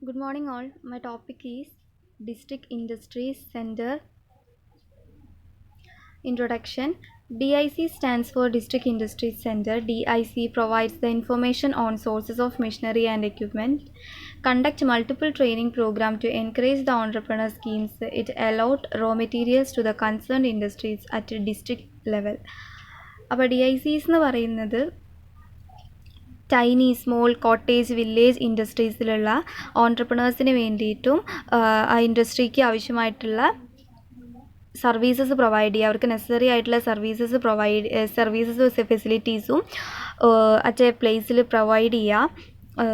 Good morning, all. My topic is District Industries Center Introduction. DIC stands for District Industries Center. DIC provides the information on sources of machinery and equipment, conduct multiple training programs to encourage the entrepreneur schemes. It allowed raw materials to the concerned industries at a district level. അപ്പോൾ DICs എന്ന് പറയുന്നത് tiny small cottage village ഇൻഡസ്ട്രീസിലുള്ള ഓൺട്രപ്രണേഴ്സിന് വേണ്ടിയിട്ടും ആ ഇൻഡസ്ട്രിക്ക് ആവശ്യമായിട്ടുള്ള services provide ചെയ്യുക, അവർക്ക് necessary ആയിട്ടുള്ള services ഫെസിലിറ്റീസും അറ്റ് എ പ്ലേസിൽ പ്രൊവൈഡ് ചെയ്യുക,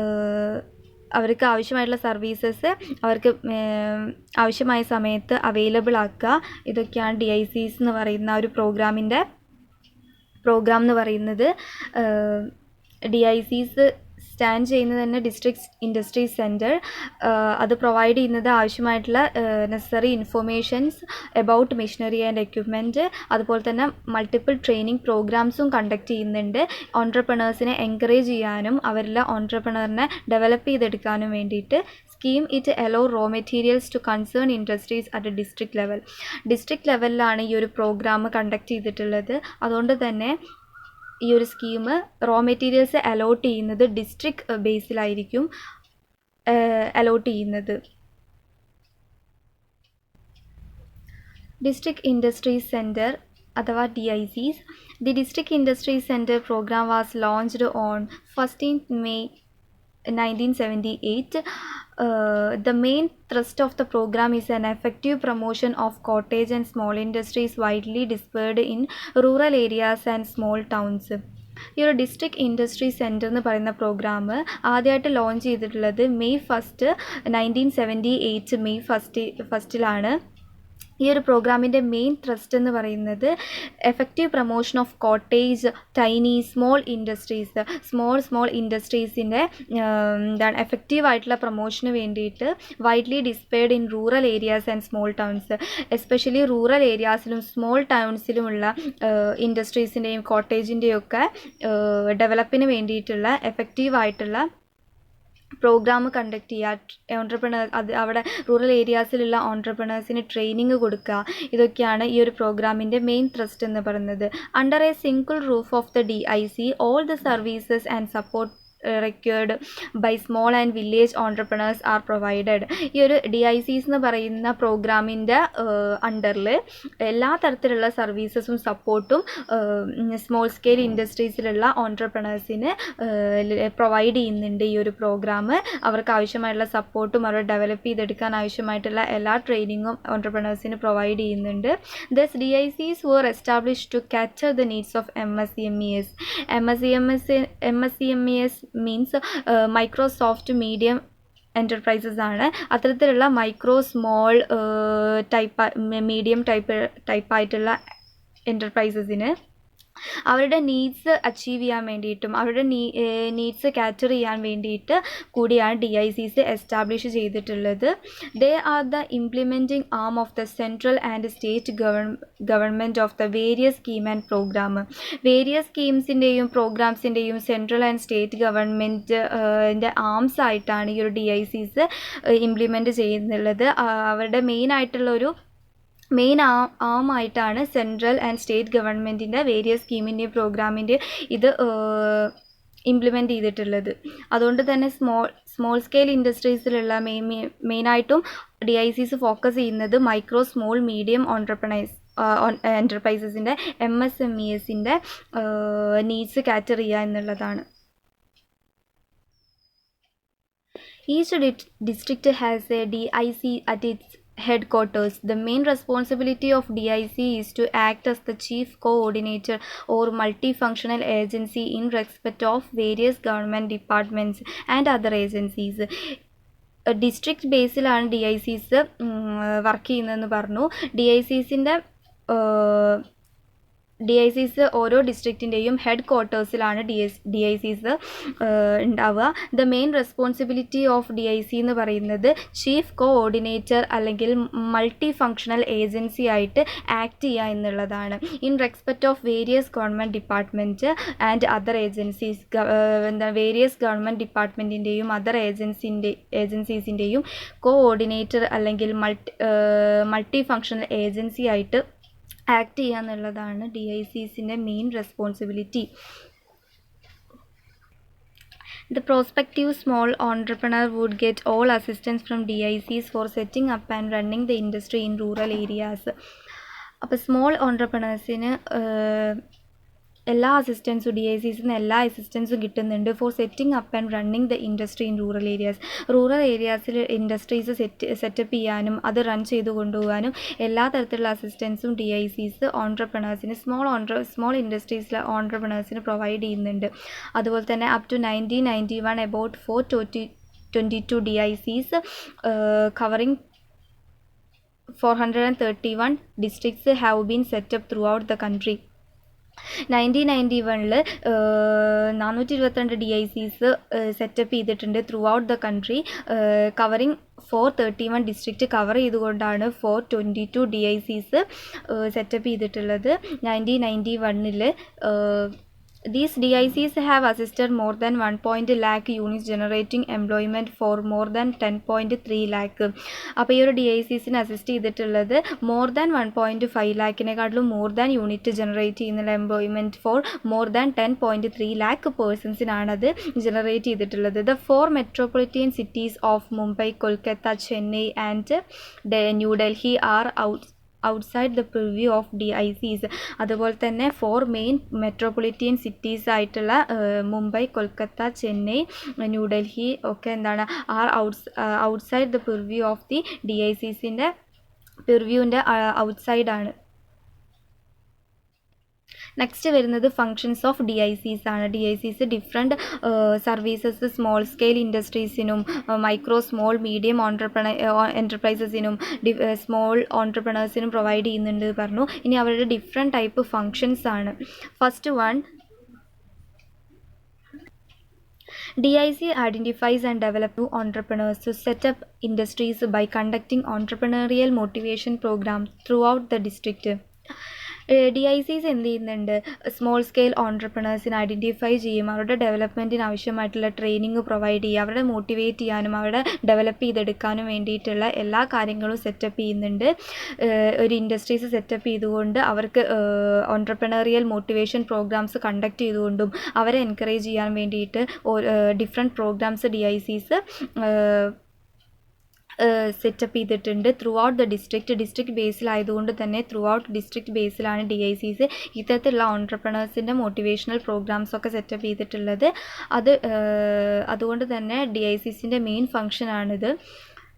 അവർക്ക് ആവശ്യമായിട്ടുള്ള സർവീസസ് അവർക്ക് ആവശ്യമായ സമയത്ത് അവൈലബിൾ ആക്കുക. ഇതൊക്കെയാണ് DICs എന്ന് പറയുന്ന ഒരു പ്രോഗ്രാം എന്ന് പറയുന്നത്. DICs സ്റ്റാൻഡ് ചെയ്യുന്നത് തന്നെ ഡിസ്ട്രിക്ട് ഇൻഡസ്ട്രീസ് സെൻറ്റർ. അത് പ്രൊവൈഡ് ചെയ്യുന്നത് ആവശ്യമായിട്ടുള്ള necessary informations about machinery and equipment, അതുപോലെ തന്നെ മൾട്ടിപ്പിൾ ട്രെയിനിങ് പ്രോഗ്രാംസും കണ്ടക്ട് ചെയ്യുന്നുണ്ട്. ഓൺട്രപ്രണേഴ്സിനെ എൻകറേജ് ചെയ്യാനും അവരിലെ ഓൺട്രപ്രണറിനെ ഡെവലപ്പ് ചെയ്തെടുക്കാനും വേണ്ടിയിട്ട്. Scheme it allow raw materials to concern industries at district level. District ലെവലിലാണ് ഈ ഒരു പ്രോഗ്രാം കണ്ടക്ട് ചെയ്തിട്ടുള്ളത്. അതുകൊണ്ട് തന്നെ ഈ ഒരു സ്കീം റോ മെറ്റീരിയൽസ് അലോട്ട് ചെയ്യുന്നത് ഡിസ്ട്രിക്ട് ബേസിലായിരിക്കും അലോട്ട് ചെയ്യുന്നത്. ഡിസ്ട്രിക്ട് ഇൻഡസ്ട്രീസ് സെൻറ്റർ അഥവാ DICs. The district industries centre programme was launched on 15th May 1978. The main thrust of the program is an effective promotion of cottage and small industries widely dispersed in rural areas and small towns. ഈ ഒരു district industry centre എന്ന് പറയുന്ന programme ആദ്യമായിട്ട് launch ചെയ്തിട്ടുള്ളത് May 1, 1978 May ഫസ്റ്റിലാണ്. ഈ ഒരു പ്രോഗ്രാമിൻ്റെ main thrust എന്ന് പറയുന്നത് effective promotion of cottage, tiny, small ഇൻഡസ്ട്രീസിൻ്റെ എഫക്റ്റീവ് ആയിട്ടുള്ള പ്രൊമോഷന് വേണ്ടിയിട്ട് widely dispersed in rural areas and small towns, especially rural ഏരിയാസിലും സ്മോൾ ടൗൺസിലുമുള്ള ഇൻഡസ്ട്രീസിൻ്റെയും കോട്ടേജിൻ്റെയും ഒക്കെ ഡെവലപ്പിന് വേണ്ടിയിട്ടുള്ള എഫക്റ്റീവായിട്ടുള്ള പ്രോഗ്രാം കണ്ടക്ട് ചെയ്യുക. അവിടെ റൂറൽ ഏരിയാസിലുള്ള ഓൺട്രപ്രണേഴ്സിന് ട്രെയിനിങ് കൊടുക്കുക. ഇതൊക്കെയാണ് ഈ ഒരു പ്രോഗ്രാമിൻ്റെ മെയിൻ ത്രസ്റ്റ് എന്ന് പറയുന്നത്. Under A single roof of the DIC all the services and support required by small and village entrepreneurs are provided. ഈ ഒരു DICs എന്ന് പറയുന്ന പ്രോഗ്രാമിൻ്റെ അണ്ടറിൽ എല്ലാ തരത്തിലുള്ള സർവീസസും സപ്പോർട്ടും സ്മോൾ സ്കെയിൽ ഇൻഡസ്ട്രീസിലുള്ള ഓൺട്രപ്രണേഴ്സിന് പ്രൊവൈഡ് ചെയ്യുന്നുണ്ട്. ഈ ഒരു പ്രോഗ്രാം അവർക്ക് ആവശ്യമായിട്ടുള്ള സപ്പോർട്ടും അവർ ഡെവലപ്പ് ചെയ്തെടുക്കാൻ ആവശ്യമായിട്ടുള്ള എല്ലാ ട്രെയിനിങ്ങും ഓൺട്രപ്രണേഴ്സിന് പ്രൊവൈഡ് ചെയ്യുന്നുണ്ട്. Thus DICs were established to capture the needs of MSMEs. MSMEs means Microsoft medium enterprises ആണ്. അത്തരത്തിലുള്ള മൈക്രോ സ്മോൾ മീഡിയം ടൈപ്പായിട്ടുള്ള എൻ്റർപ്രൈസസിന് അവരുടെ നീഡ്സ് അച്ചീവ് ചെയ്യാൻ വേണ്ടിയിട്ടും അവരുടെ നീഡ്സ് ക്യാറ്റർ ചെയ്യാൻ വേണ്ടിയിട്ട് കൂടിയാണ് DICs എസ്റ്റാബ്ലിഷ് ചെയ്തിട്ടുള്ളത്. They are the implementing arm of the central and state government of the various scheme and program. Various സ്കീംസിൻ്റെയും പ്രോഗ്രാംസിൻ്റെയും സെൻട്രൽ ആൻഡ് സ്റ്റേറ്റ് ഗവൺമെൻറ്റിൻ്റെ ആംസ് ആയിട്ടാണ് ഈ ഒരു DICs ഇംപ്ലിമെൻറ്റ് ചെയ്യുന്നുള്ളത്. അവരുടെ മെയിൻ ആമായിട്ടാണ് സെൻട്രൽ ആൻഡ് സ്റ്റേറ്റ് ഗവൺമെൻറ്റിൻ്റെ വേരിയസ് സ്കീമിൻ്റെയും പ്രോഗ്രാമിൻ്റെ ഇത് ഇംപ്ലിമെൻറ്റ് ചെയ്തിട്ടുള്ളത്. അതുകൊണ്ട് തന്നെ സ്മോൾ സ്കെയിൽ ഇൻഡസ്ട്രീസിലുള്ള മെയിനായിട്ടും DICs ഫോക്കസ് ചെയ്യുന്നത് മൈക്രോ സ്മോൾ മീഡിയം എൻ്റർപ്രൈസസിൻ്റെ MSMEസിൻ്റെ നീഡ്സ് കാറ്റർ ചെയ്യുക എന്നുള്ളതാണ്. Each district has a DIC at its headquarters. The main responsibility of DIC is to act as the chief coordinator or multifunctional agency in respect of various government departments and other agencies. District ബേസിലാണ് DICs work ചെയ്യുന്നതെന്ന് പറഞ്ഞു. DICsൻ്റെ DICs ഓരോ ഡിസ്ട്രിക്റ്റിൻ്റെയും head ക്വാർട്ടേഴ്സിലാണ് DICs ഉണ്ടാവുക. The main responsibility of DIC എന്ന് പറയുന്നത് ചീഫ് കോഓർഡിനേറ്റർ അല്ലെങ്കിൽ മൾട്ടി ഫങ്ഷണൽ ഏജൻസി ആയിട്ട് ആക്ട് ചെയ്യുക എന്നുള്ളതാണ്. In respect of various government department and other agencies, various government ഡിപ്പാർട്ട്മെൻറ്റിൻ്റെയും അതർ ഏജൻസീസിൻ്റെയും കോഓർഡിനേറ്റർ അല്ലെങ്കിൽ മൾട്ടി ഫങ്ഷണൽ ഏജൻസി ആയിട്ട് ആക്ട് ചെയ്യുക എന്നുള്ളതാണ് DICസിൻ്റെ main responsibility. The prospective small entrepreneur would get all assistance from DICs for setting up and running the industry in rural areas. അപ്പോൾ small ഓൺട്രപ്രണേഴ്സിന് എല്ലാ അസിസ്റ്റൻസും DICസിന് എല്ലാ അസിസ്റ്റൻസും കിട്ടുന്നുണ്ട് for setting up and running the industry in rural areas. Rural ഏരിയാസിൽ industries setup ചെയ്യാനും അത് റൺ ചെയ്ത് കൊണ്ടുപോകാനും എല്ലാ തരത്തിലുള്ള അസിസ്റ്റൻസും DICs ഓൺട്രപ്രണേഴ്സിന് സ്മോൾ ഇൻഡസ്ട്രീസിലെ ഓൺട്രപ്രണേഴ്സിന് പ്രൊവൈഡ് ചെയ്യുന്നുണ്ട്. അതുപോലെ തന്നെ up to 1991 about 422 DICs covering 431 districts have been set up throughout the country. 1991 422 DICs setup ചെയ്തിട്ടുണ്ട് through out the country. Covering 431 district cover ചെയ്തുകൊണ്ടാണ് 422 DICs സെറ്റപ്പ് ചെയ്തിട്ടുള്ളത് 1991. These DICs have assisted more than 1 lakh units generating employment for more than 10.3 lakh. അപ്പോൾ ഈ ഒരു DICസിന് assist ചെയ്തിട്ടുള്ളത് more than 1.5 ലാക്കിനെക്കാട്ടിലും more than unit generate ചെയ്യുന്ന employment for more than 10.3 lakh പേഴ്സൺസിനാണത് ജനറേറ്റ് ചെയ്തിട്ടുള്ളത്. The 4 metropolitan cities of Mumbai, Kolkata, Chennai and New Delhi are outside the preview of DICs. അതുപോലെ തന്നെ 4 മെയിൻ മെട്രോപൊളിറ്റൻ സിറ്റീസ് ആയിട്ടുള്ള മുംബൈ, കൊൽക്കത്ത, ചെന്നൈ, ന്യൂഡൽഹി ഒക്കെ എന്താണ് outside the preview of the DICസിൻ്റെ പ്രിവ്യൂവിൻ്റെ ഔട്ട്സൈഡാണ്. നെക്സ്റ്റ് വരുന്നത് ഫങ്ഷൻസ് ഓഫ് DICs ആണ്. DICs different services small scale ഇൻഡസ്ട്രീസിനും മൈക്രോ സ്മോൾ മീഡിയം എൻ്റർപ്രൈസസിനും സ്മോൾ ഓൺട്രപ്രണേഴ്സിനും പ്രൊവൈഡ് ചെയ്യുന്നുണ്ട് പറഞ്ഞു. ഇനി അവരുടെ ഡിഫറെൻറ്റ് ടൈപ്പ് ഫങ്ഷൻസ് ആണ്. First one, DIC identifies and develops new entrepreneurs to set up industries by conducting entrepreneurial motivation programs throughout the district. DICs എന്ത് ചെയ്യുന്നുണ്ട്, സ്മോൾ സ്കെയിൽ ഓൺട്രപ്രണേഴ്സിനെ ഐഡൻറ്റിഫൈ ചെയ്യും, അവരുടെ ഡെവലപ്മെൻറ്റിന് ആവശ്യമായിട്ടുള്ള ട്രെയിനിങ് പ്രൊവൈഡ് ചെയ്യുക, അവരെ മോട്ടിവേറ്റ് ചെയ്യാനും അവരെ ഡെവലപ്പ് ചെയ്തെടുക്കാനും വേണ്ടിയിട്ടുള്ള എല്ലാ കാര്യങ്ങളും സെറ്റപ്പ് ചെയ്യുന്നുണ്ട്. ഒരു ഇൻഡസ്ട്രീസ് സെറ്റപ്പ് ചെയ്തുകൊണ്ട് അവർക്ക് ഓൺട്രപ്രണറിയൽ മോട്ടിവേഷൻ പ്രോഗ്രാംസ് കണ്ടക്ട് ചെയ്തുകൊണ്ടും അവരെ എൻകറേജ് ചെയ്യാൻ വേണ്ടിയിട്ട് ഡിഫറെൻറ്റ് പ്രോഗ്രാംസ് DICs സെറ്റപ്പ് ചെയ്തിട്ടുണ്ട് ത്രൂ ഔട്ട് ദ ഡിസ്ട്രിക്റ്റ് ബേസിലായതുകൊണ്ട് തന്നെ ത്രൂ ഔട്ട് ഡിസ്ട്രിക്റ്റ് ബേസിലാണ് DICs ഇത്തരത്തിലുള്ള ഓൺട്രപ്രണേഴ്സിൻ്റെ മോട്ടിവേഷണൽ പ്രോഗ്രാംസൊക്കെ സെറ്റപ്പ് ചെയ്തിട്ടുള്ളത്. അതുകൊണ്ട് തന്നെ DICസിൻ്റെ മെയിൻ ഫങ്ഷനാണിത്.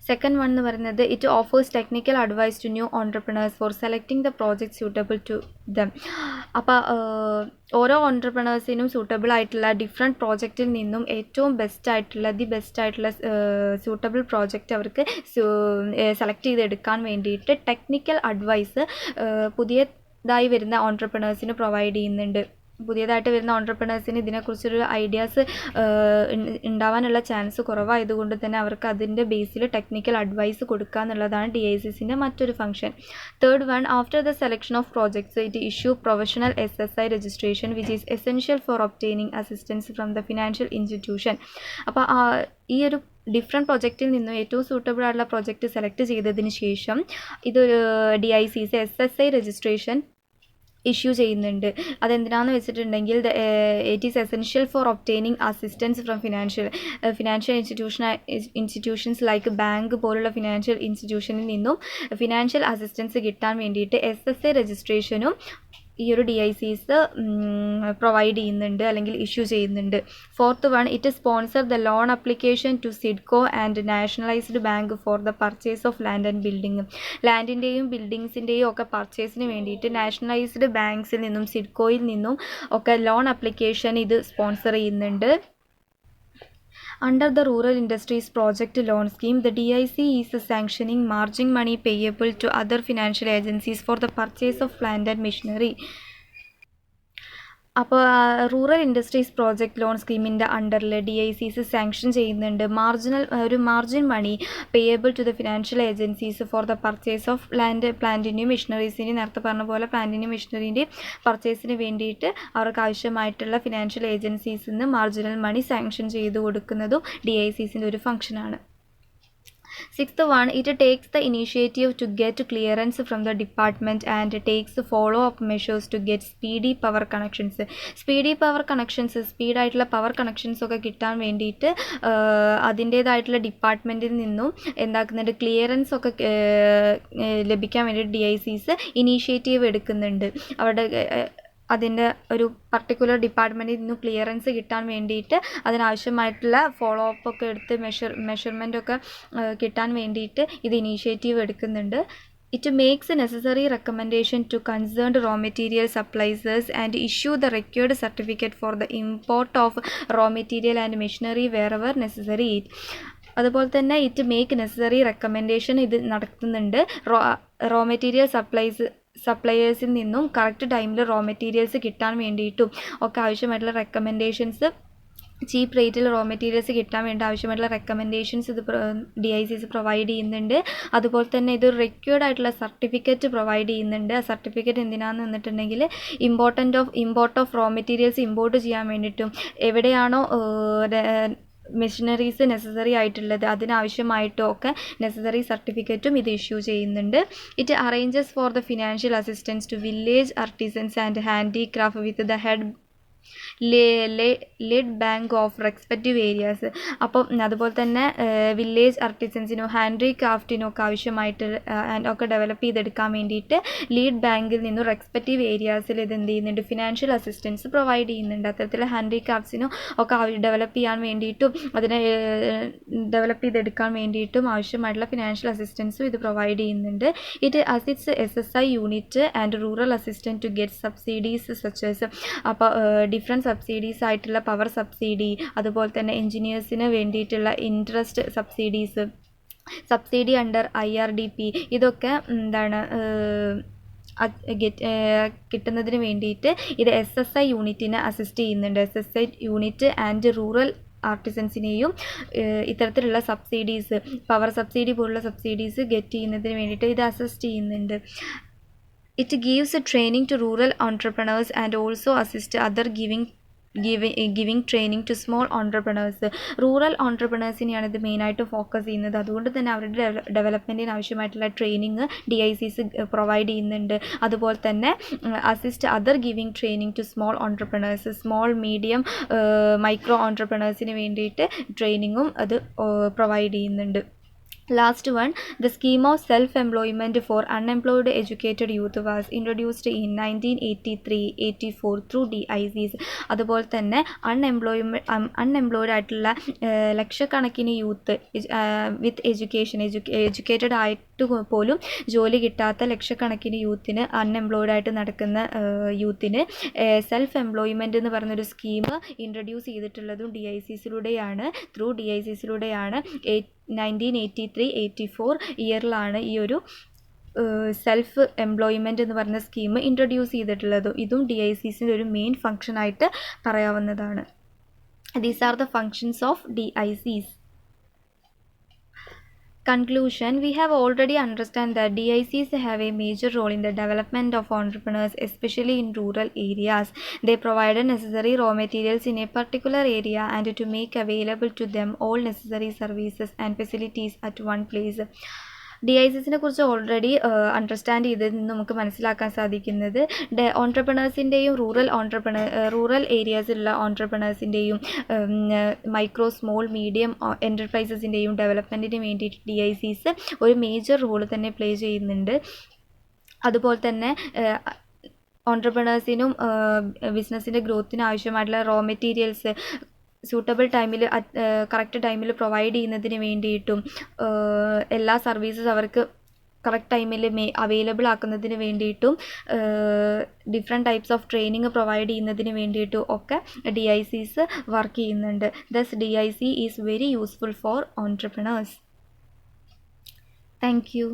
സെക്കൻഡ് വൺ എന്ന് പറയുന്നത് it offers technical advice to new entrepreneurs for selecting the project suitable to them. അപ്പോൾ ഓരോ ഓൺട്രപ്രണേഴ്സിനും സൂട്ടബിൾ ആയിട്ടുള്ള ഡിഫറെൻറ്റ് പ്രോജക്റ്റിൽ നിന്നും ഏറ്റവും ബെസ്റ്റ് ആയിട്ടുള്ള സൂട്ടബിൾ പ്രോജക്റ്റ് അവർക്ക് സെലക്ട് ചെയ്തെടുക്കാൻ വേണ്ടിയിട്ട് ടെക്നിക്കൽ അഡ്വൈസ് പുതിയതായി വരുന്ന ഓൺട്രപ്രണേഴ്സിന് പ്രൊവൈഡ് ചെയ്യുന്നുണ്ട്. പുതിയതായിട്ട് വരുന്ന ഓൺട്രപ്രണേഴ്സിന് ഇതിനെക്കുറിച്ചൊരു ഐഡിയാസ് ഉണ്ടാവാനുള്ള ചാൻസ് കുറവായതുകൊണ്ട് തന്നെ അവർക്ക് അതിൻ്റെ ബേസിൽ ടെക്നിക്കൽ അഡ്വൈസ് കൊടുക്കുക എന്നുള്ളതാണ് DICസിൻ്റെ മറ്റൊരു function. Third one, after the selection of projects it issue professional SSI registration which is essential for obtaining assistance from the financial institution. അപ്പോൾ ഈ ഒരു ഡിഫറെൻറ്റ് പ്രൊജക്റ്റിൽ നിന്നും ഏറ്റവും സൂട്ടബിൾ ആയിട്ടുള്ള പ്രൊജക്റ്റ് സെലക്ട് ചെയ്തതിന് ശേഷം ഇതൊരു DICs SSI രജിസ്ട്രേഷൻ ഇഷ്യൂ ചെയ്യുന്നുണ്ട്. അതെന്തിനാണെന്ന് വെച്ചിട്ടുണ്ടെങ്കിൽ it is essential for obtaining assistance from financial institutions like bank പോലുള്ള ഫിനാൻഷ്യൽ ഇൻസ്റ്റിറ്റ്യൂഷനിൽ നിന്നും ഫിനാൻഷ്യൽ അസിസ്റ്റൻസ് കിട്ടാൻ വേണ്ടിയിട്ട് SSI രജിസ്ട്രേഷനും ഈ ഒരു DICs പ്രൊവൈഡ് ചെയ്യുന്നുണ്ട് അല്ലെങ്കിൽ ഇഷ്യൂ ചെയ്യുന്നുണ്ട്. Fourth one, it sponsor the loan application to SIDCO and nationalised bank for the purchase of land and building. ലാൻഡിൻ്റെയും ബിൽഡിങ്സിൻ്റെയും ഒക്കെ പർച്ചേസിന് വേണ്ടിയിട്ട് നാഷണലൈസ്ഡ് ബാങ്ക്സിൽ നിന്നും സിഡ്കോയിൽ നിന്നും ഒക്കെ ലോൺ അപ്ലിക്കേഷൻ ഇത് സ്പോൺസർ ചെയ്യുന്നുണ്ട്. Under the Rural Industries Project Loan Scheme, the DIC is sanctioning margin money payable to other financial agencies for the purchase of plant and machinery. അപ്പോൾ റൂറൽ ഇൻഡസ്ട്രീസ് പ്രോജക്റ്റ് ലോൺ സ്കീമിൻ്റെ അണ്ടറിൽ DICs sanction ചെയ്യുന്നുണ്ട് margin money payable to the financial agencies for the purchase of പ്ലാന്റിൻ്റെയും മെഷീനറീസിൻ്റെയും നേരത്തെ പറഞ്ഞ പോലെ പ്ലാന്റിൻ്റെയും മെഷീനറിൻ്റെയും പർച്ചേസിന് വേണ്ടിയിട്ട് അവർക്ക് ആവശ്യമായിട്ടുള്ള ഫിനാൻഷ്യൽ ഏജൻസീസിൽ നിന്ന് മാർജിനൽ മണി സാങ്ഷൻ ചെയ്ത് കൊടുക്കുന്നതും DICസിൻ്റെ ഒരു ഫംഗ്ഷനാണ്. Sixth one, it takes the initiative to get clearance from the department and takes follow-up measures to get speedy power connections. Speed ആയിട്ടുള്ള പവർ കണക്ഷൻസ് ഒക്കെ കിട്ടാൻ വേണ്ടിയിട്ട് അതിൻ്റേതായിട്ടുള്ള ഡിപ്പാർട്ട്മെൻറ്റിൽ നിന്നും എന്താക്കുന്നുണ്ട്, ക്ലിയറൻസ് ഒക്കെ ലഭിക്കാൻ വേണ്ടിയിട്ട് DICs ഇനീഷ്യേറ്റീവ് എടുക്കുന്നുണ്ട്. അവരുടെ അതിൻ്റെ ഒരു പർട്ടിക്കുലർ ഡിപ്പാർട്ട്മെൻറ്റിൽ നിന്നും ക്ലിയറൻസ് കിട്ടാൻ വേണ്ടിയിട്ട് അതിനാവശ്യമായിട്ടുള്ള ഫോളോ അപ്പ് ഒക്കെ എടുത്ത് മെഷർമെൻ്റ് ഒക്കെ കിട്ടാൻ വേണ്ടിയിട്ട് ഇത് ഇനീഷ്യേറ്റീവ് എടുക്കുന്നുണ്ട്. It makes necessary recommendation to concerned raw material suppliers and issue the required certificate for the import of raw material and machinery wherever necessary. അതുപോലെ തന്നെ ഇറ്റ് മേക്ക് നെസസറി റെക്കമെൻഡേഷൻ ഇത് നടത്തുന്നുണ്ട്. റോ മെറ്റീരിയൽ സപ്ലയേഴ്സിൽ നിന്നും correct ടൈമിൽ raw materials കിട്ടാൻ വേണ്ടിയിട്ടും ഒക്കെ ആവശ്യമായിട്ടുള്ള റെക്കമെൻഡേഷൻസ്, ചീപ്പ് റേറ്റിൽ റോ മെറ്റീരിയൽസ് കിട്ടാൻ വേണ്ടി ആവശ്യമായിട്ടുള്ള റെക്കമെൻഡേഷൻസ് ഇത് DICs പ്രൊവൈഡ് ചെയ്യുന്നുണ്ട്. അതുപോലെ തന്നെ ഇത് റിക്വയർഡ് ആയിട്ടുള്ള സർട്ടിഫിക്കറ്റ് പ്രൊവൈഡ് ചെയ്യുന്നുണ്ട്. ആ സർട്ടിഫിക്കറ്റ് എന്തിനാണെന്ന് വന്നിട്ടുണ്ടെങ്കിൽ import of raw materials import ചെയ്യാൻ വേണ്ടിയിട്ടും എവിടെയാണോ മെഷീനറീസ് നെസസറി ആയിട്ടുള്ളത് അതിനാവശ്യമായിട്ടും ഒക്കെ നെസസറി സർട്ടിഫിക്കറ്റും ഇത് ഇഷ്യൂ ചെയ്യുന്നുണ്ട്. It arranges for the financial assistance to village artisans and handicraft with the lead bank of respective areas. അപ്പം അതുപോലെ തന്നെ വില്ലേജ് ആർട്ടിസൻസിനോ ഹാൻഡിക്രാഫ്റ്റിനോ ഒക്കെ ആവശ്യമായിട്ട് ഒക്കെ ഡെവലപ്പ് ചെയ്തെടുക്കാൻ വേണ്ടിയിട്ട് ലീഡ് ബാങ്കിൽ നിന്നും റെസ്പെക്റ്റീവ് ഏരിയാസിൽ ഇത് എന്ത് ചെയ്യുന്നുണ്ട്, ഫിനാൻഷ്യൽ അസിസ്റ്റൻസ് പ്രൊവൈഡ് ചെയ്യുന്നുണ്ട്. അത്തരത്തിലുള്ള ഹാൻഡിക്രാഫ്റ്റ്സിനും ഒക്കെ ഡെവലപ്പ് ചെയ്യാൻ വേണ്ടിയിട്ടും അതിനെ ഡെവലപ്പ് ചെയ്തെടുക്കാൻ വേണ്ടിയിട്ടും ആവശ്യമായിട്ടുള്ള ഫിനാൻഷ്യൽ അസിസ്റ്റൻസും ഇത് പ്രൊവൈഡ് ചെയ്യുന്നുണ്ട്. It assists SSI unit and rural assistant to get subsidies such as. അപ്പോൾ ഡിഫറെൻറ്റ് സബ്സിഡീസ് ആയിട്ടുള്ള പവർ സബ്സിഡി, അതുപോലെ തന്നെ എൻജിനീയേഴ്സിന് വേണ്ടിയിട്ടുള്ള ഇൻട്രസ്റ്റ് സബ്സിഡി അണ്ടർ IRDP, ഇതൊക്കെ എന്താണ് കിട്ടുന്നതിന് വേണ്ടിയിട്ട് ഇത് SSI യൂണിറ്റിനെ അസിസ്റ്റ് ചെയ്യുന്നുണ്ട്. SSI യൂണിറ്റ് ആൻഡ് റൂറൽ ആർട്ടിസൻസിനെയും ഇത്തരത്തിലുള്ള സബ്സിഡീസ്, പവർ സബ്സിഡി പോലുള്ള സബ്സിഡീസ് ഗെറ്റ് ചെയ്യുന്നതിന് വേണ്ടിയിട്ട് ഇത് അസിസ്റ്റ് ചെയ്യുന്നുണ്ട്. It gives training to rural entrepreneurs and also assist other giving training to small entrepreneurs. Rural ഓൺട്രപ്രണേഴ്സിനെയാണ് ഇത് മെയിനായിട്ട് ഫോക്കസ് ചെയ്യുന്നത്. അതുകൊണ്ട് തന്നെ അവരുടെ ഡെവലപ്മെൻറ്റിന് ആവശ്യമായിട്ടുള്ള ട്രെയിനിങ് DICs പ്രൊവൈഡ് ചെയ്യുന്നുണ്ട്. അതുപോലെ തന്നെ assist other giving training to small entrepreneurs, small medium micro ഓൺട്രപ്രണേഴ്സിന് വേണ്ടിയിട്ട് ട്രെയിനിങ്ങും അത് പ്രൊവൈഡ് ചെയ്യുന്നുണ്ട്. Last one, the scheme of self-employment for unemployed educated youth was introduced in 1983-84 through DICs. അതുപോലെ തന്നെ അൺഎംപ്ലോയ്ഡ് ആയിട്ടുള്ള ലക്ഷക്കണക്കിന് യൂത്ത് വിത്ത് എഡ്യൂക്കേറ്റഡ് ആയിട്ട് പോലും ജോലി കിട്ടാത്ത ലക്ഷക്കണക്കിന് യൂത്തിന്, അൺഎംപ്ലോയ്ഡ് ആയിട്ട് നടക്കുന്ന യൂത്തിന് സെൽഫ് എംപ്ലോയ്മെൻ്റ് എന്ന് പറഞ്ഞൊരു സ്കീം ഇൻട്രൊഡ്യൂസ് ചെയ്തിട്ടുള്ളതും ത്രൂ DICസിലൂടെയാണ് 1983-84 ഇയറിലാണ് ഈ ഒരു സെൽഫ് എംപ്ലോയ്മെൻറ്റ് എന്ന് പറഞ്ഞ സ്കീം ഇൻട്രൊഡ്യൂസ് ചെയ്തിട്ടുള്ളത്. ഇതും DICസിൻ്റെ ഒരു മെയിൻ ഫങ്ഷനായിട്ട് പറയാവുന്നതാണ്. These are the functions of DICs. Conclusion, we have already understand that DICs have a major role in the development of entrepreneurs, especially in rural areas. They provide necessary raw materials in a particular area and to make available to them all necessary services and facilities at one place. DICസിനെ കുറിച്ച് already understand ചെയ്തതിൽ നിന്ന് നമുക്ക് മനസ്സിലാക്കാൻ സാധിക്കുന്നത് ഓൺട്രപ്രണേഴ്സിൻ്റെയും rural ഏരിയാസിലുള്ള ഓൺട്രപ്രണേഴ്സിൻ്റെയും micro small medium എൻ്റർപ്രൈസസിൻ്റെയും ഡെവലപ്മെൻറ്റിന് വേണ്ടിയിട്ട് DICs ഒരു major role തന്നെ play ചെയ്യുന്നുണ്ട്. അതുപോലെ തന്നെ ഓൺട്രപ്രണേഴ്സിനും ബിസിനസ്സിൻ്റെ ഗ്രോത്തിന് ആവശ്യമായിട്ടുള്ള റോ മെറ്റീരിയൽസ് സൂട്ടബിൾ ടൈമിൽ കറക്റ്റ് ടൈമിൽ പ്രൊവൈഡ് ചെയ്യുന്നതിന് വേണ്ടിയിട്ടും എല്ലാ സർവീസസ് അവർക്ക് കറക്റ്റ് ടൈമിൽ അവൈലബിൾ ആക്കുന്നതിന് വേണ്ടിയിട്ടും different types of training provide ചെയ്യുന്നതിന് വേണ്ടിയിട്ടും ഒക്കെ DICs വർക്ക് ചെയ്യുന്നുണ്ട്. Thus DIC is very useful for entrepreneurs. Thank U.